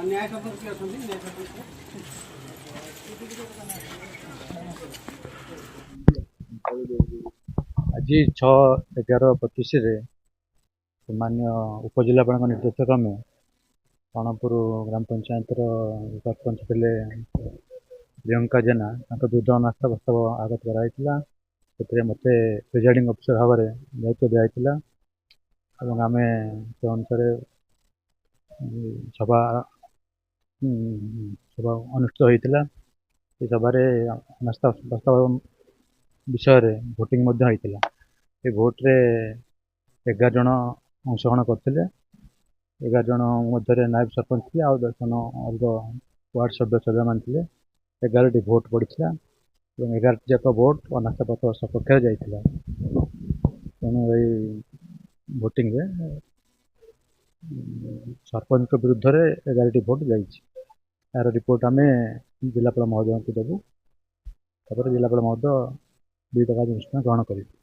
न्याय सदस्य किए अछंती न्याय सदस्य आज 6/11/25 मान्य उपजिलापाल निर्देश क्रमे कणपुर ग्राम पंचायत सरपंच थे प्रियंका जेना विरुद्ध अनास्था प्रस्ताव आगत कराई मत प्रिजाइडिंग अफिसर भाव में दायित्व दिखाई आम से अनुसार सभा सभा अनुष्ठित होता सभा अनास्था प्रस्ताव विषय भोटिंग होता भोट्रे 11 जन अंशग्रहण करते 11 जन मध्य नायब सरपंच थे आ 10 जन अलग वार्ड सभ्य मान थे 11टी भोट पड़ा 11टी जाक भोट अनास्था प्रस्ताव सपक्ष जाता तेणु यही भोटिंग सरपंच विरुद्ध 11टी भोट जाइए यार रिपोर्ट आम जिलापाल महोदय को देवु जिलापाल महोदय विहित कार्यानुष्ठान ग्रहण करेंगे।